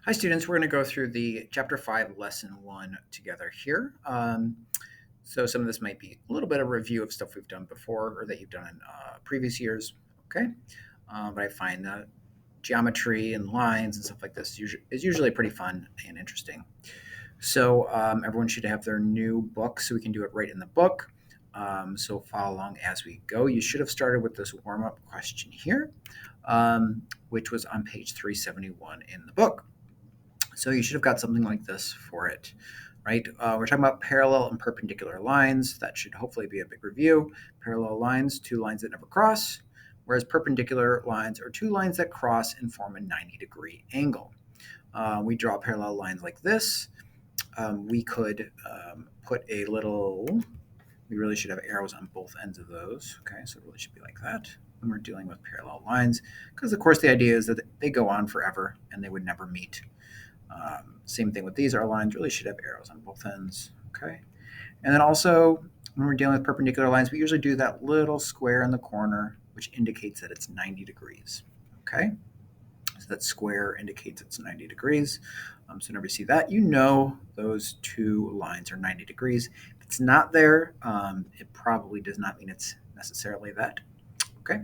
Hi, students. We're going to go through the Chapter 5, Lesson 1 together here. So some of this might be a little bit of review of stuff we've done before or that you've done in previous years, okay? But I find that geometry and lines and stuff like this is usually pretty fun and interesting. So everyone should have their new book so we can do it right in the book. So follow along as we go. You should have started with this warm-up question here, which was on page 371 in the book. So you should have got something like this for it, right? We're talking about parallel and perpendicular lines. That should hopefully be a big review. Parallel lines, two lines that never cross, whereas perpendicular lines are two lines that cross and form a 90-degree angle. We draw parallel lines like this. We could put a little, we really should have arrows on both ends of those. Okay, so it really should be like that when we're dealing with parallel lines, because of course the idea is that they go on forever and they would never meet. Same thing with these. Our lines really should have arrows on both ends. Okay. And then also, when we're dealing with perpendicular lines, we usually do that little square in the corner, which indicates that it's 90 degrees. Okay. So that square indicates it's 90 degrees. So whenever you see that, you know those two lines are 90 degrees. If it's not there, it probably does not mean it's necessarily that. Okay.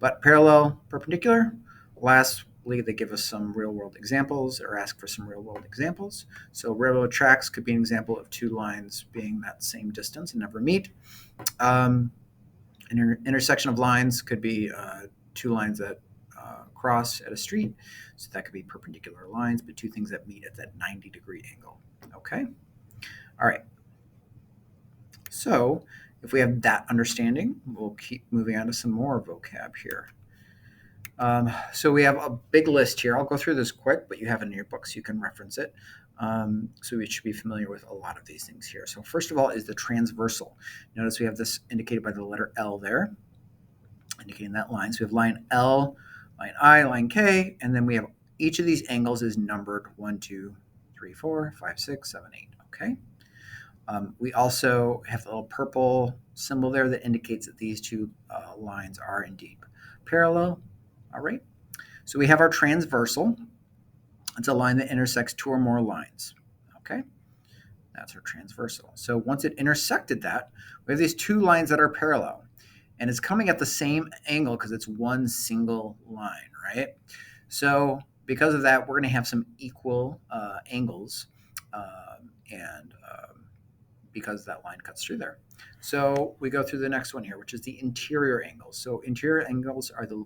But parallel, perpendicular, lastly, they give us some real world examples or ask for some real world examples. So railroad tracks could be an example of two lines being that same distance and never meet. An intersection of lines could be two lines that cross at a street. So that could be perpendicular lines, but two things that meet at that 90-degree angle. Okay. All right. So if we have that understanding, we'll keep moving on to some more vocab here. So we have a big list here. I'll go through this quick, but you have it in your book so you can reference it. So we should be familiar with a lot of these things here. So first of all is the transversal. Notice we have this indicated by the letter L there, indicating that line. So we have line L, line I, line K, and then we have each of these angles is numbered 1, 2, 3, 4, 5, 6, 7, 8. Okay. We also have the little purple symbol there that indicates that these two lines are indeed parallel. All right. So we have our transversal. It's a line that intersects two or more lines. Okay. That's our transversal. So once it intersected that, we have these two lines that are parallel. And it's coming at the same angle because it's one single line, right? So because of that, we're going to have some equal angles. And because that line cuts through there. So we go through the next one here, which is the interior angles. So interior angles are the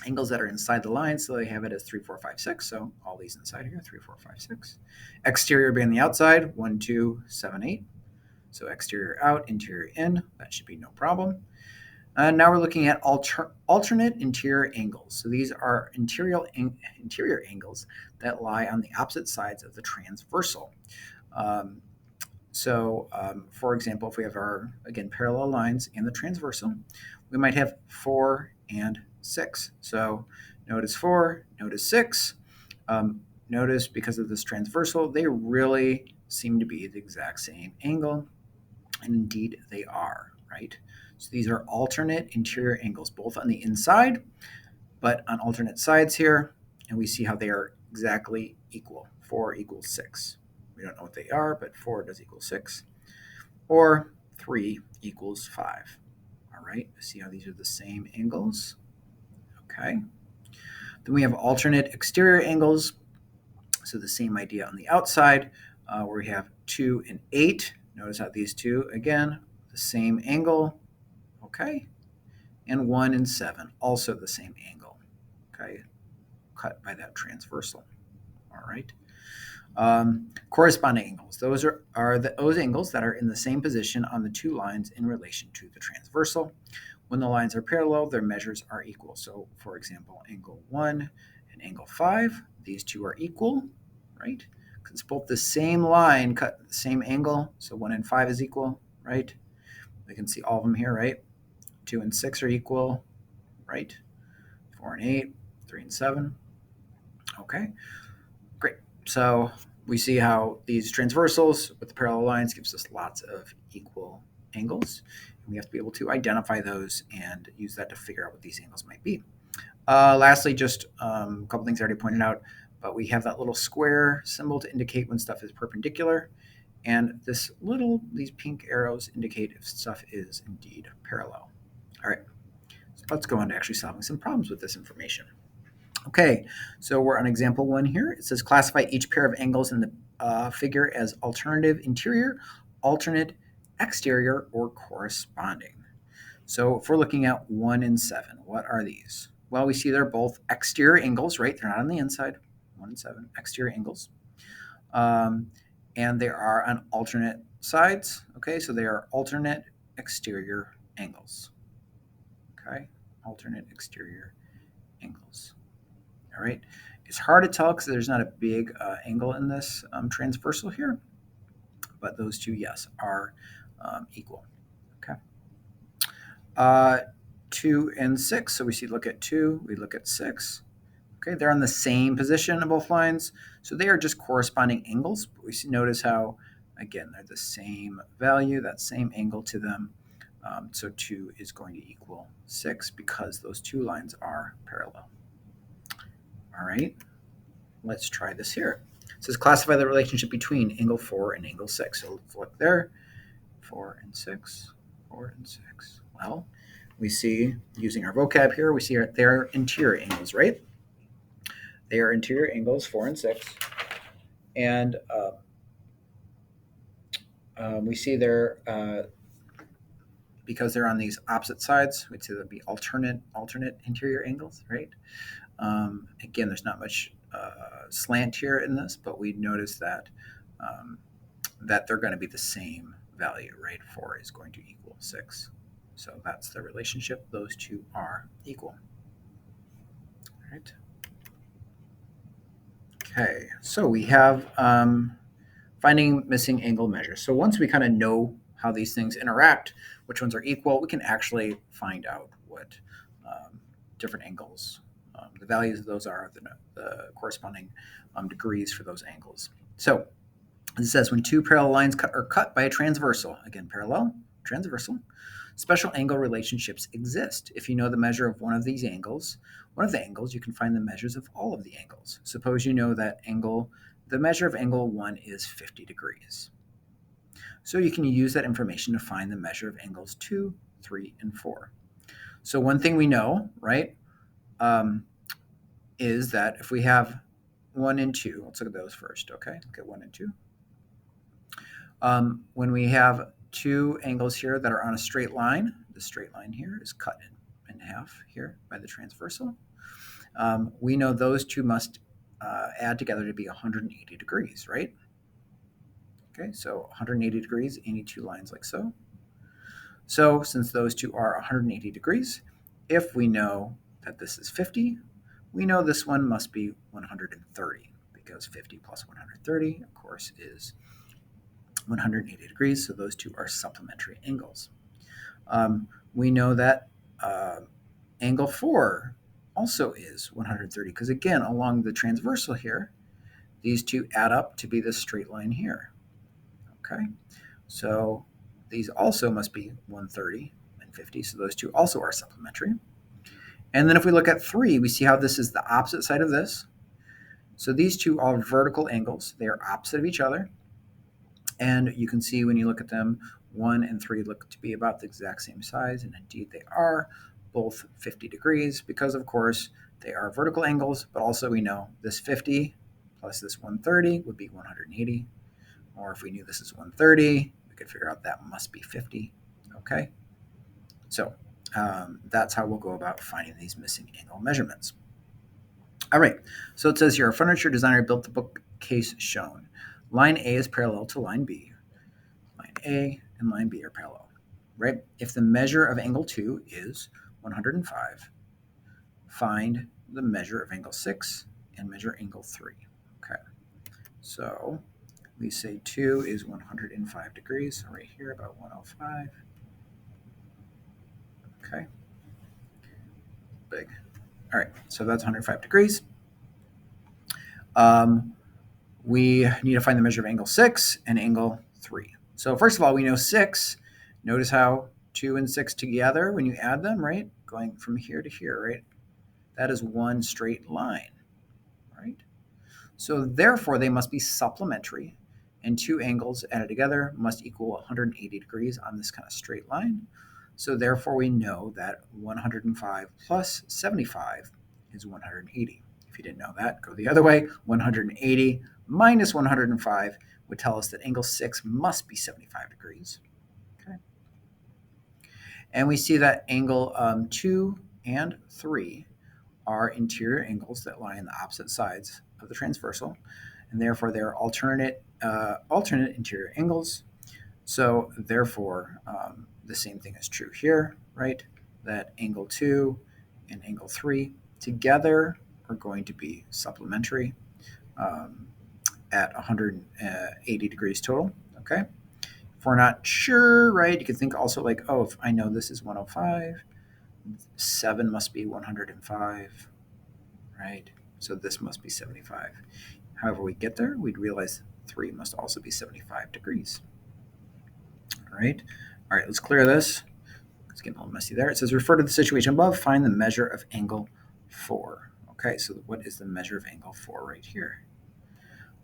angles that are inside the line. So they have it as 3, 4, 5, 6. So all these inside here, 3, 4, 5, 6. Exterior being the outside, 1, 2, 7, 8. So exterior out, interior in. That should be no problem. Now we're looking at alternate interior angles. So these are interior angles that lie on the opposite sides of the transversal. For example, if we have our, again, parallel lines and the transversal, we might have 4 and 6. So notice 4, notice 6. Notice because of this transversal, they really seem to be the exact same angle. And indeed, they are, right? So these are alternate interior angles, both on the inside, but on alternate sides here. And we see how they are exactly equal. 4 equals 6. We don't know what they are, but 4 does equal 6. Or 3 equals 5. All right, see how these are the same angles? Okay. Then we have alternate exterior angles. So the same idea on the outside, where we have 2 and 8. Notice how these two, again, the same angle. Okay. And 1 and 7, also the same angle. Okay. Cut by that transversal. All right. Corresponding angles. Those are those angles that are in the same position on the two lines in relation to the transversal. When the lines are parallel, their measures are equal. So, for example, angle 1 and angle 5, these two are equal, right? Because it's both the same line cut the same angle. So 1 and 5 is equal, right? We can see all of them here, right? 2 and 6 are equal, right? 4 and 8, 3 and 7. Okay, great. So we see how these transversals with the parallel lines gives us lots of equal angles. And we have to be able to identify those and use that to figure out what these angles might be. Lastly, just a couple things I already pointed out. but we have that little square symbol to indicate when stuff is perpendicular. And these pink arrows indicate if stuff is indeed parallel. All right, so let's go on to actually solving some problems with this information. Okay, so we're on example 1 here. It says classify each pair of angles in the figure as alternative interior, alternate exterior, or corresponding. So if we're looking at 1 and 7, what are these? Well, we see they're both exterior angles, right? They're not on the inside. 1 and 7, exterior angles. And they are on alternate sides. Okay, so they are alternate exterior angles. Okay, alternate exterior angles. All right, it's hard to tell because there's not a big angle in this transversal here, but those two, yes, are equal. Okay. 2 and 6. So we look at 2, we look at 6. Okay, they're on the same position on both lines, so they are just corresponding angles. But we notice how, again, they're the same value, that same angle to them. So 2 is going to equal 6 because those two lines are parallel. All right, let's try this here. It says classify the relationship between angle 4 and angle 6. So let's look there. 4 and 6, 4 and 6. Well, we see, using our vocab here, we see they're interior angles, right? They are interior angles, 4 and 6. And we see they're, because they're on these opposite sides, we'd say there'd be alternate interior angles, right? Again, there's not much slant here in this, but we notice that that they're going to be the same value, right? 4 is going to equal 6. So that's the relationship. Those two are equal. All right. Okay, so we have finding missing angle measures. So once we kind of know how these things interact, which ones are equal, we can actually find out what different angles, the values of those are, the corresponding degrees for those angles. So it says when two parallel lines are cut by a transversal, again, parallel, transversal, special angle relationships exist. If you know the measure of one of the angles, you can find the measures of all of the angles. Suppose you know that the measure of angle 1 is 50 degrees. So you can use that information to find the measure of angles 2, 3, and 4. So one thing we know, right, is that if we have 1 and 2, let's look at those first, okay? Look at 1 and 2. When we have two angles here that are on a straight line, the straight line here is cut in half here by the transversal. We know those two must add together to be 180 degrees, right? Okay, so 180 degrees, any two lines like so. So since those two are 180 degrees, if we know that this is 50, we know this one must be 130 because 50 plus 130, of course, is 180 degrees, so those two are supplementary angles. We know that angle 4 also is 130 because, again, along the transversal here, these two add up to be this straight line here. Okay, so these also must be 130 and 50, so those two also are supplementary. And then if we look at 3, we see how this is the opposite side of this. So these two are vertical angles. They are opposite of each other. And you can see when you look at them, 1 and 3 look to be about the exact same size, and indeed they are, both 50 degrees, because of course they are vertical angles, but also we know this 50 plus this 130 would be 180. Or if we knew this is 130, we could figure out that must be 50. Okay, so that's how we'll go about finding these missing angle measurements. All right, so it says here, a furniture designer built the bookcase shown. Line A is parallel to line B. Line A and line B are parallel, right? If the measure of angle 2 is 105, find the measure of angle 6 and measure angle 3. Okay, so we say 2 is 105 degrees, so right here about 105. Okay, big. All right, so that's 105 degrees. We need to find the measure of angle 6 and angle 3. So first of all, we know 6. Notice how 2 and 6 together, when you add them, right, going from here to here, right, that is one straight line, right? So therefore, they must be supplementary, and two angles added together must equal 180 degrees on this kind of straight line. So therefore, we know that 105 plus 75 is 180. If you didn't know that, go the other way. 180 minus 105 would tell us that angle 6 must be 75 degrees. Okay. And we see that angle 2 and 3 are interior angles that lie on the opposite sides of the transversal, and therefore they're alternate interior angles. So therefore, the same thing is true here, right? That angle 2 and angle 3 together are going to be supplementary at 180 degrees total, okay? If we're not sure, right, you could think also like, oh, if I know this is 105, 7 must be 105, right? So this must be 75. However we get there, we'd realize 3 must also be 75 degrees. All right, let's clear this. It's getting a little messy there. It says, refer to the situation above, find the measure of angle 4. Okay, so what is the measure of angle 4 right here?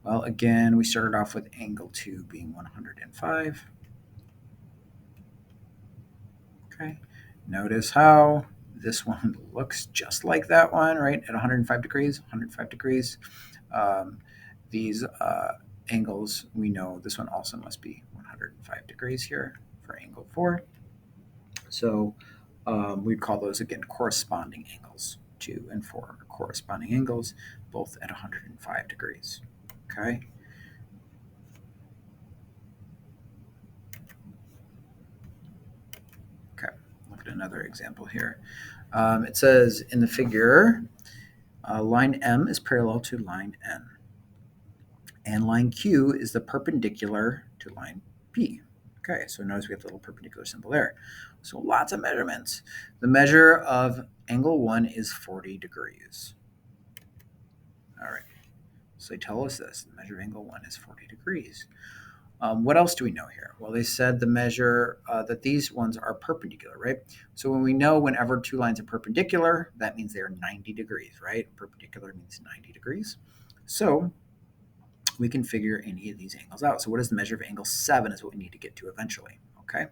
Well, again, we started off with angle 2 being 105. Okay, notice how this one looks just like that one, right? At 105 degrees, 105 degrees. These angles, we know this one also must be 105 degrees here for angle 4. So we'd call those, again, corresponding angles. 2 and 4 are corresponding angles, both at 105 degrees. Okay. Okay, look at another example here. It says in the figure, line M is parallel to line N, and line Q is the perpendicular to line P. Okay, so notice we have the little perpendicular symbol there. So lots of measurements. The measure of angle 1 is 40 degrees. All right, so they tell us this. The measure of angle 1 is 40 degrees. What else do we know here? Well, they said the measure that these ones are perpendicular, right? So when we know whenever two lines are perpendicular, that means they are 90 degrees, right? Perpendicular means 90 degrees. So we can figure any of these angles out. So what is the measure of angle 7 is what we need to get to eventually, okay?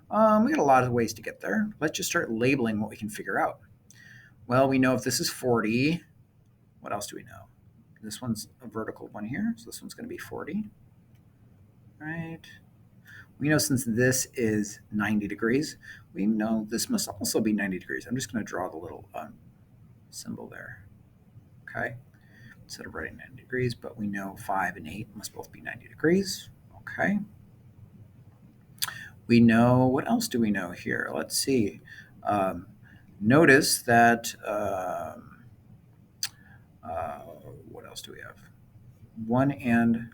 We got a lot of ways to get there. Let's just start labeling what we can figure out. Well, we know if this is 40, what else do we know? This one's a vertical one here, so this one's going to be 40. Right. We know since this is 90 degrees, we know this must also be 90 degrees. I'm just going to draw the little symbol there. Okay. Instead of writing 90 degrees, but we know 5 and 8 must both be 90 degrees. Okay. We know, what else do we know here? Let's see. Notice that, what else do we have? 1 and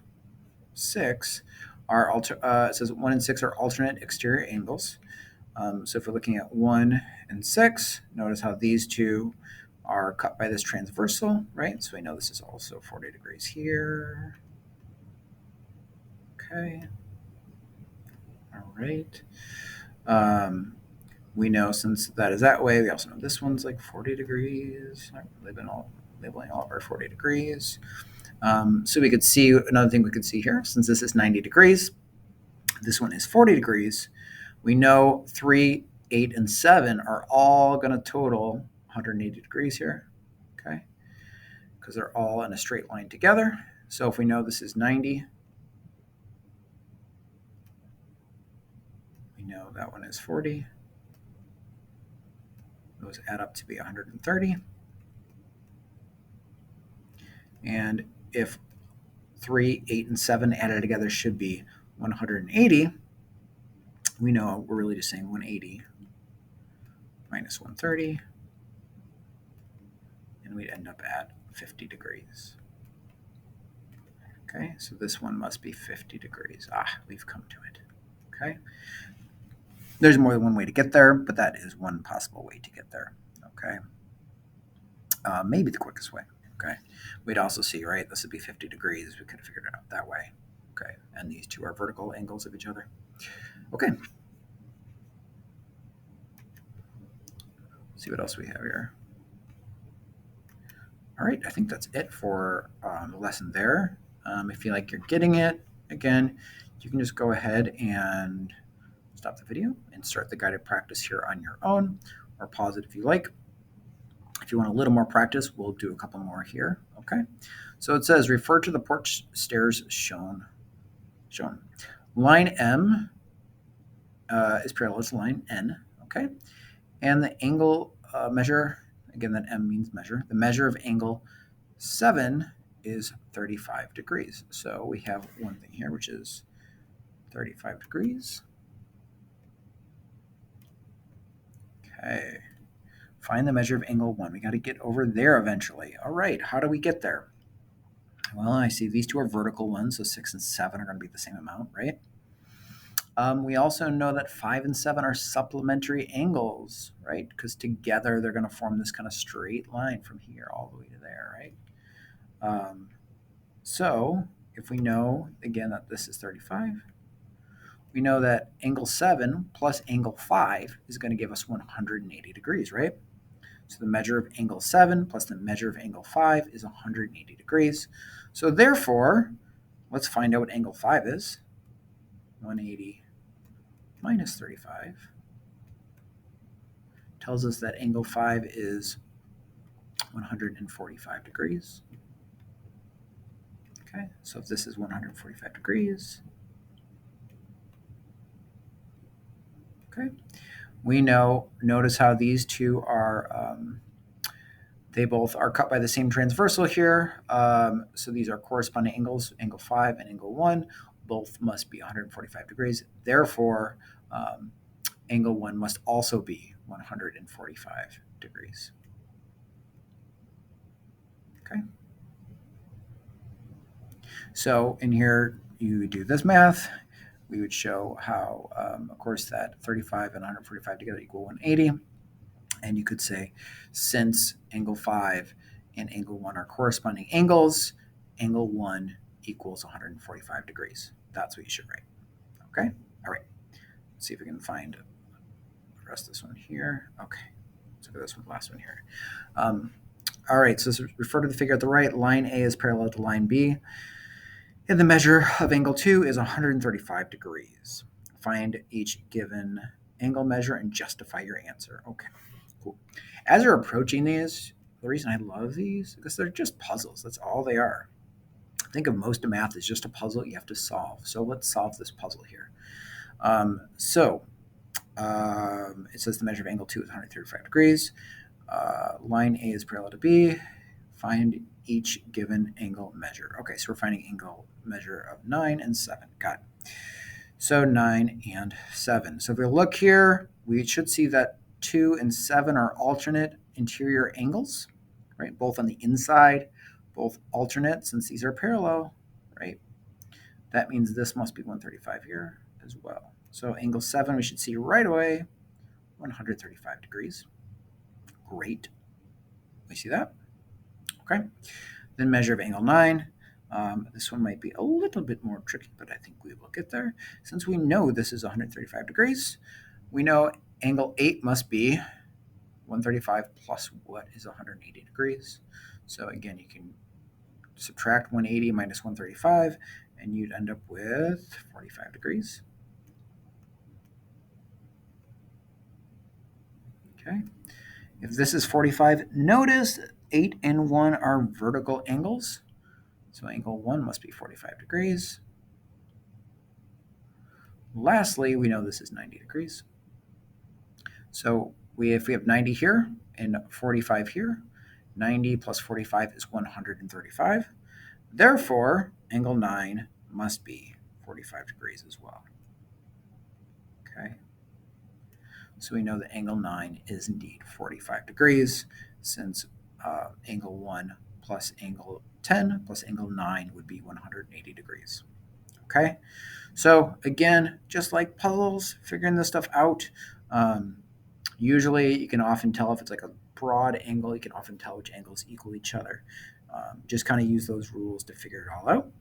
6 are it says 1 and 6 are alternate exterior angles. So if we're looking at 1 and 6, notice how these two are cut by this transversal, right? So we know this is also 40 degrees here. Okay. All right. We know since that is that way, we also know this one's like 40 degrees. They've been all labeling all of our 40 degrees. So we could see, another thing we could see here, since this is 90 degrees, this one is 40 degrees. We know 3, 8, and 7 are all going to total 180 degrees here, okay? Because they're all in a straight line together. So if we know this is 90, we know that one is 40. Those add up to be 130. And if 3, 8, and 7 added together should be 180, we know we're really just saying 180 minus 130, and we'd end up at 50 degrees. Okay, so this one must be 50 degrees. We've come to it. Okay, there's more than one way to get there, but that is one possible way to get there. Okay, maybe the quickest way. Okay, we'd also see, right, this would be 50 degrees. We could have figured it out that way. Okay, and these two are vertical angles of each other. Okay, see what else we have here. All right, I think that's it for the lesson there. If you feel like you're getting it, again, you can just go ahead and stop the video and start the guided practice here on your own, or pause it if you like. If you want a little more practice, we'll do a couple more here. Okay. So it says refer to the porch stairs shown. Line M is parallel to line N. Okay. And the angle measure, again, that M means measure. The measure of angle 7 is 35 degrees. So we have one thing here, which is 35 degrees. Okay. Find the measure of angle 1. We got to get over there eventually. All right. How do we get there? Well, I see these two are vertical ones, so 6 and 7 are going to be the same amount, right? We also know that 5 and 7 are supplementary angles, right? Because together they're going to form this kind of straight line from here all the way to there, right? So if we know, again, that this is 35, we know that angle 7 plus angle 5 is going to give us 180 degrees, right? So the measure of angle 7 plus the measure of angle 5 is 180 degrees. So therefore, let's find out what angle 5 is. 180 minus 35 tells us that angle 5 is 145 degrees. Okay, so if this is 145 degrees, okay, we know, notice how these two are, they both are cut by the same transversal here. So these are corresponding angles, angle 5 and angle 1. Both must be 145 degrees. Therefore, angle 1 must also be 145 degrees. Okay. So in here, you do this math. We would show how, of course, that 35 and 145 together equal 180. And you could say, since angle 5 and angle 1 are corresponding angles, angle 1 equals 145 degrees. That's what you should write. Okay? All right. Let's see if we can find the rest of this one here. Okay. Let's look at this one, last one here. All right. So refer to the figure at the right. Line A is parallel to line B. And the measure of angle 2 is 135 degrees. Find each given angle measure and justify your answer. Okay. Cool. As you're approaching these, the reason I love these is because they're just puzzles. That's all they are. Think of most of math as just a puzzle you have to solve. So let's solve this puzzle here. It says the measure of angle 2 is 135 degrees. Line A is parallel to B. Find each given angle measure. Okay, so we're finding angle measure of 9 and 7. Got it. So 9 and 7. So if we look here, we should see that 2 and 7 are alternate interior angles, right? Both on the inside, both alternate since these are parallel, right? That means this must be 135 here as well. So angle 7 we should see right away, 135 degrees. Great. We see that. Okay. Then measure of angle 9. This one might be a little bit more tricky, but I think we will get there. Since we know this is 135 degrees, we know angle 8 must be 135 plus what is 180 degrees. So again, you can subtract 180 minus 135, and you'd end up with 45 degrees. Okay. If this is 45, notice 8 and 1 are vertical angles. So angle 1 must be 45 degrees. Lastly, we know this is 90 degrees. So if we have 90 here and 45 here, 90 plus 45 is 135. Therefore, angle 9 must be 45 degrees as well. Okay. So we know that angle 9 is indeed 45 degrees, since angle 1 plus angle 10 plus angle 9 would be 180 degrees. Okay, so again, just like puzzles, figuring this stuff out, usually you can often tell if it's like a broad angle, you can often tell which angles equal each other. Just kind of use those rules to figure it all out.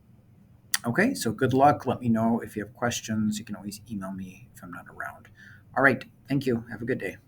Okay, so good luck. Let me know if you have questions. You can always email me if I'm not around. All right, thank you. Have a good day.